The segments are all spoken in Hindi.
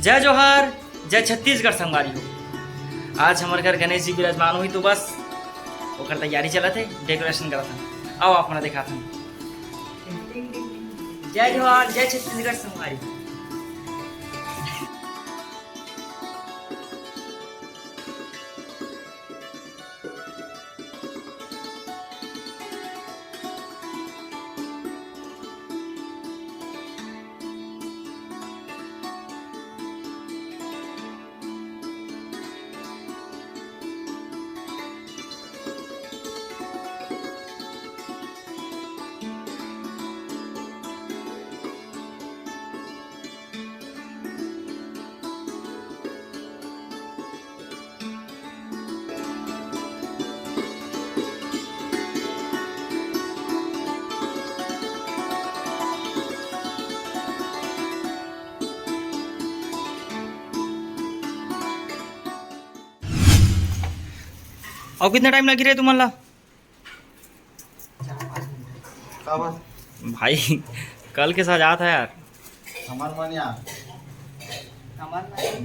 जय जोहार, जय छत्तीसगढ़ संगवारी हो। आज हमारे घर गणेश जी विराजमान हुई तो बस ओकर तैयारी चलत है, डेकोरेशन करत हन। आओ आप दिखा था। जय जोहार, जय छत्तीसगढ़ संगवारी। और कितना टाइम लगी रहे तुम्हारा? भाई कल के साथ आता है यार। हमार मन यार,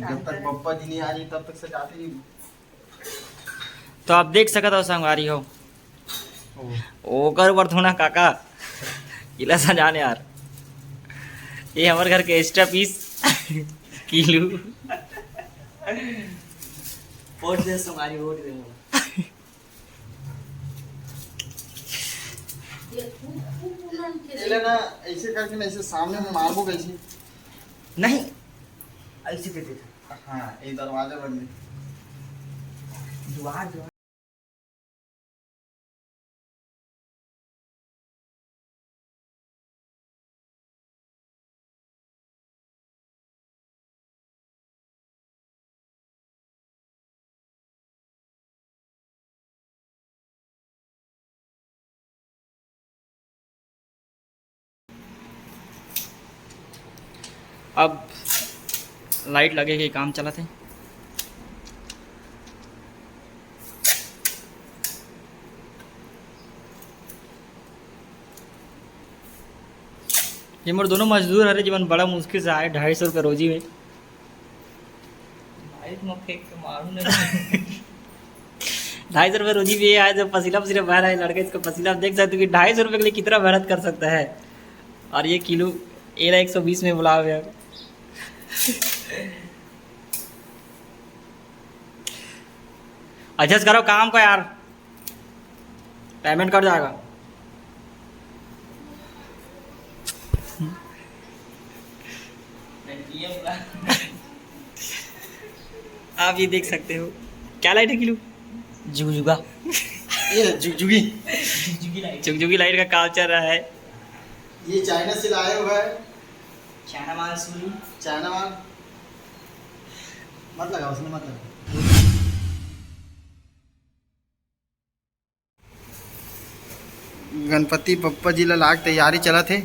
जब तक पप्पा जी नहीं आ रही तब तक सजाते नहीं। तो आप देख सकते हो संगवारी हो ओकर ऊपर थोड़ा काका किला सजाने यार। ये हमारे घर के एक्स्ट्रा पीस किलो वोट दे संगवारी, वोट दे। ना ऐसे करके ना, ऐसे सामने में मारबो कैसे? नहीं ऐसे दे दे। हाँ, ये दरवाजा बंद है। द्वार अब लाइट लगेगी, काम चला थे। ये मोर दोनों मजदूर हरे जीवन बड़ा मुश्किल से आए 250 रुपये रोजी में। 250 रुपये रोजी भी आए, जब पसीना पसीना बह रहा है लड़के, इसका पसीना देख सकते हो कि 250 रुपये के लिए कितना मेहनत कर सकता है। और ये किलो 120 में बुला हुआ है। एडजस्ट करो काम को यार, पेमेंट कर जाएगा। आप ये देख सकते हो क्या लाइट है किलो? जुगजुगा। ये जुगजुगी जुगजुगी लाइट का काम चल रहा है। ये चाइना से लाया हुआ है। चाइना माल सुनी, चाइना माल मत लगा, उसने मत लगा। गणपति पप्पा जी ला लाग तैयारी चला थे। अब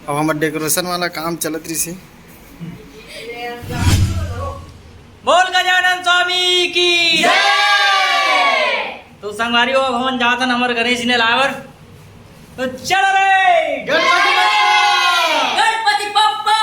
हमारे डेकोरेशन वाला काम चलत रही से। बोल गजानन स्वामी की जय। तो संगवारी हो भवन जातन हमारे गणेश जी ने लावर, तो चलो रे गणपति पप्पा।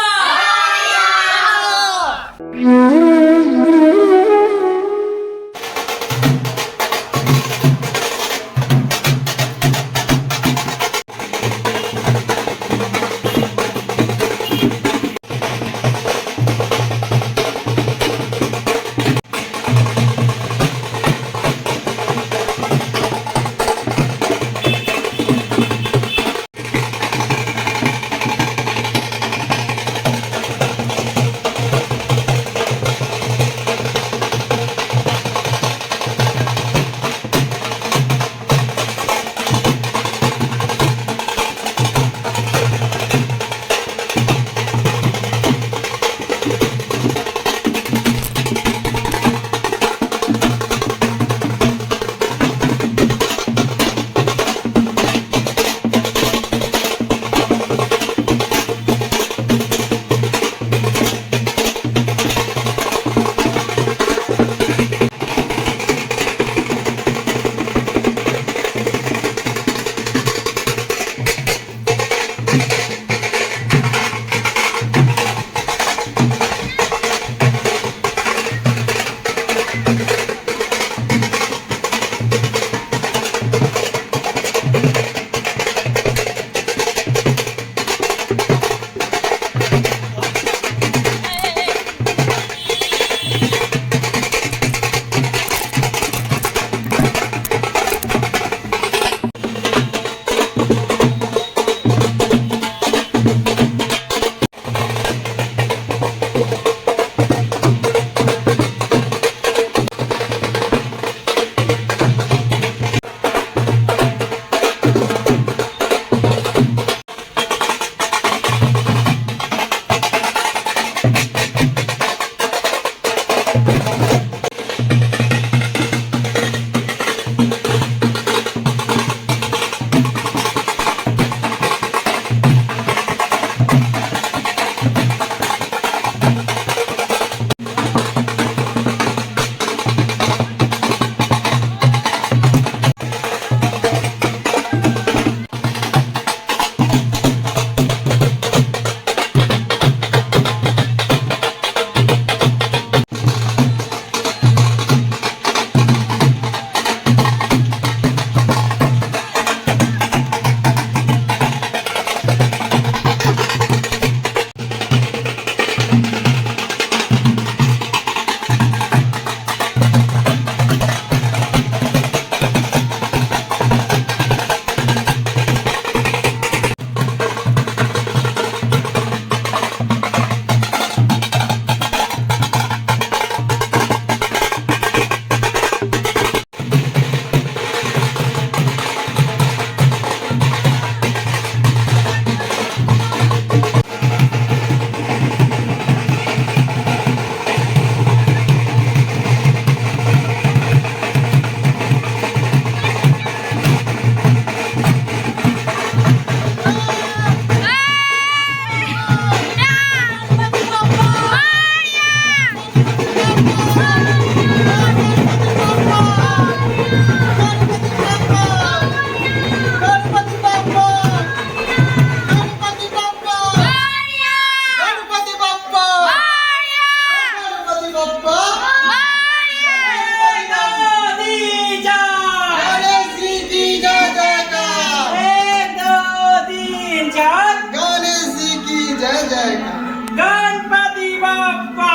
गणपति बप्पा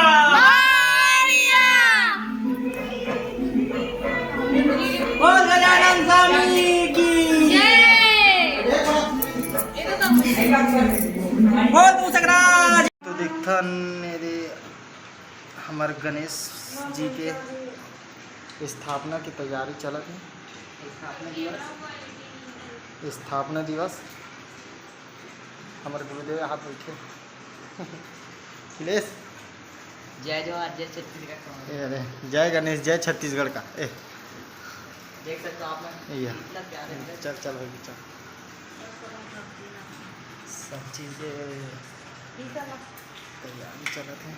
बोल गजानन स्वामी की बोल मूषकराज। तो देखता मेरे हमारे गणेश जी के स्थापना की तैयारी चलत है। स्थापना दिवस हमारे गुरुदेव हाथ बैठे अखिलेश जय जवाहर जय छत्तीसगढ़। अरे जय गणेश जय छत्तीसगढ़ का देख सकते हो आप या कितना प्यारा है। चल चल भाई चल सब चीज़ें तैयारी चलत है।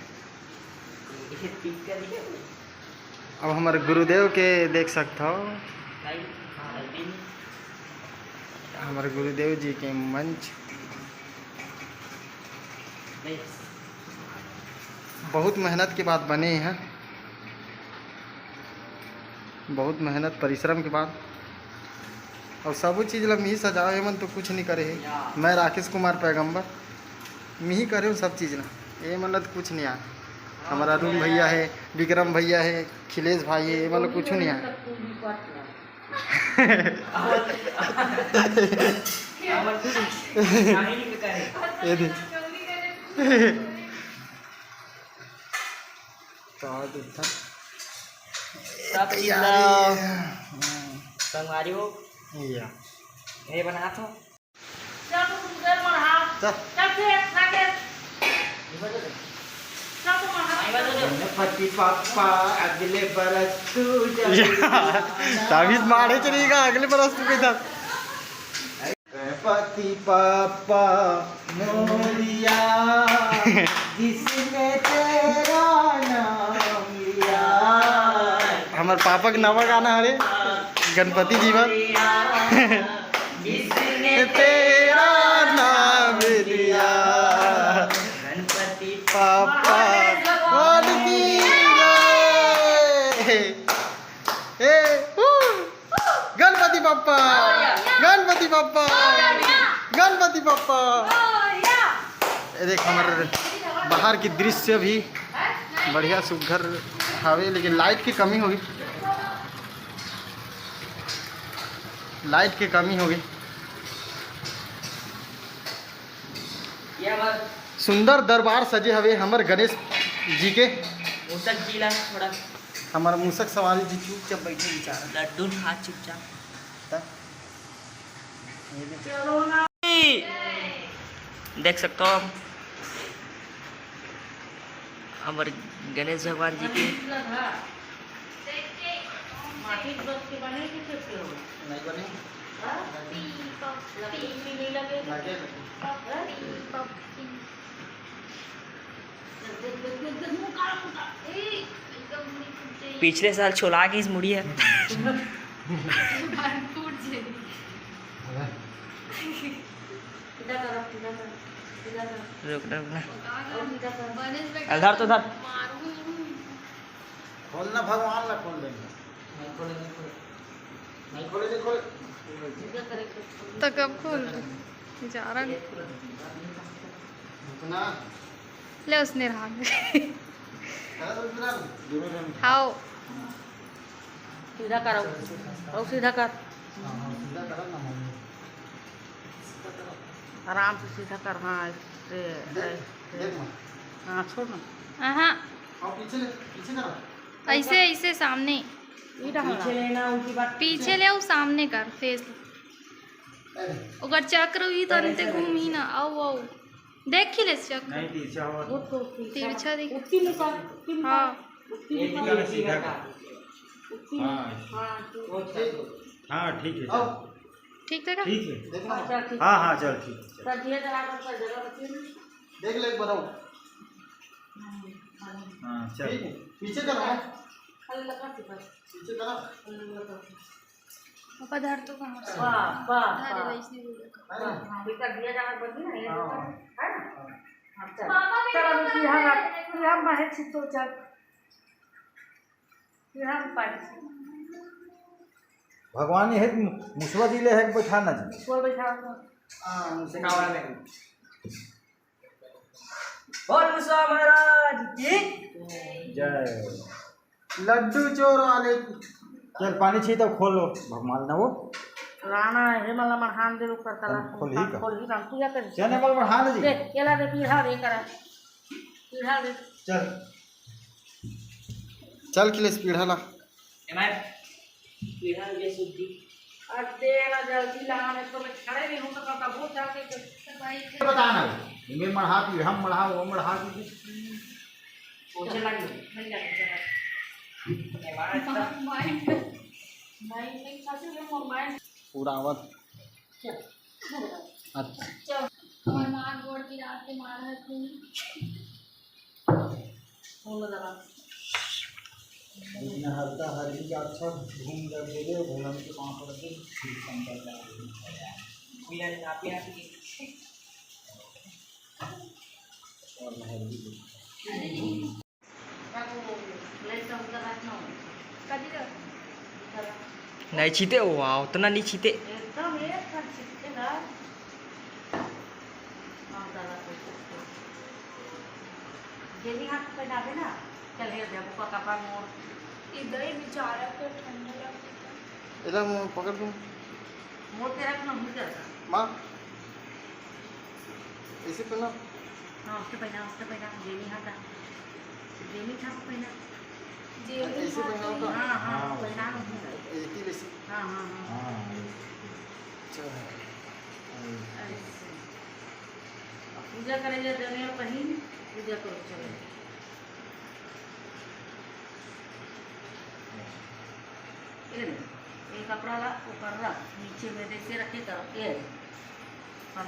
अब हमारे गुरुदेव के देख सकता हो हमारे गुरुदेव जी के मंच बहुत मेहनत के बाद बने हैं। बहुत मेहनत परिश्रम के बाद और सब चीज़ ला मी सजावे मन तो कुछ नहीं करे है। मैं राकेश कुमार पैगंबर मी ही करे सब चीज़ ला ये मतलब कुछ नहीं आ। हमारा अरुण भैया है विक्रम भैया है अखिलेश भाई है ये मतलब कुछ नहीं आ। ये देख सब संगवारी हो या ये बना तो गणपति पापा अगले बरस तू ताबीज मारे चलेगा अगले बरस तू कैसा गणपति पापा मोरिया जिसने तेरा नाम लिया। हमारे पापा का नवा गाना है गणपति जीवन तेरा नाम लिया गणपति पापा गणपति बप्पा गणपति बप्पा गणपति बप्पा। ये देख हमारे बाहर की दृश्य भी बढ़िया सुघर हवे लेकिन लाइट की कमी होगी लाइट की कमी होगी। सुंदर दरबार सजे हवे हमारे गणेश जी के मूषक जी ला थोड़ा हमारा मूषक सवारी जी चुपचाप बैठे बेचारा लड्डू खा चुपचाप। देख सकते हो हमारे गणेश भगवान जी की पिछले साल छोला की इस मुड़ी है। रुकना अधर तो धर खोलना भगवान ला खोल देंगे नहीं खोले नहीं खोले तो कब खोल जा रहा इतना ले उसने रहा दूर में हाओ सीधा करो और सीधा कर सीधा करो ना मम्मी आराम से सीधा कर। हाँ ऐसे देख मां हाँ छोड़ ना हाँ और पीछे करो ऐसे ऐसे सामने पीछे लेना उनकी बात पीछे ले आओ सामने कर फेस अगर चक्र हुई तो अंते घूमी ना आओ आओ देख ले चक्र नहीं पीछे हो तिरछा दिख हाँ सीधा कर। हाँ ठीक है आओ ठीक था ठीक है देखना हाँ हाँ चल ठीक है देख ले एक बार आओ हाँ चल ठीक है पीछे करो पीछे करो पापा धर तो कहाँ से अरे भाई इसने बोला भगवान है मुसवा दिले है बैठाना जी हां मुझसे कावड़ा में और मुसा महाराज की जय। लड्डू चोर वाले चल पानी चाहिए तो खोल लो भगवान ना वो राणा हेमला मरहान दे ऊपर कला खोल ही का। खोल ही राम पूजा कर चल मल पर हां जी। देख केला दे पीढ़ा दे करा पीढ़ा दे चल चल किले पीढ़ा ला एमआर पीढ़ा ले शुद्धि अब दे ना जल्दी लाने तो मैं खड़े नहीं हो सकता बहुत जाके भाई बताना इनमें मढ़ा की हम मढ़ा वो मढ़ा की पहुंचे लगी नहीं जाने एमआर माइंड नहीं खाते मैं मोबाइल पूरा आवत चल अच्छा चल हमारे माँ गोड़ की रात के मार है तू फोन लगा इतना हल्का हरी का अच्छा घूम जा बोले घूमने के वहां पर फिर संपर्क मिलन आप ही की और हरी ले तो उधर रखना कभी तो नहीं छीते वाह उतना नहीं छीते एकदम एक कर सकते ना हम दादा को जेनी हाथ पे डाले ना चल हे जब का कपड़ा मोड़ इधर ही बेचारा को ठंडा लगता है। इधर मैं पकड़ दूँ मोड़ के रखना भूल जाता माँ इसे पहना हाँ उसके पहना जेनी हाथ जेनी था पहना ऐसे पहना होगा हाँ हाँ पहना एक ही वैसे हाँ हाँ हाँ हां चल ऐसे। अब पूजा करे जा देने पहन पूजा करो चलो ये कपड़ा ला ऊपर रख नीचे में जैसे रखे करो ये हम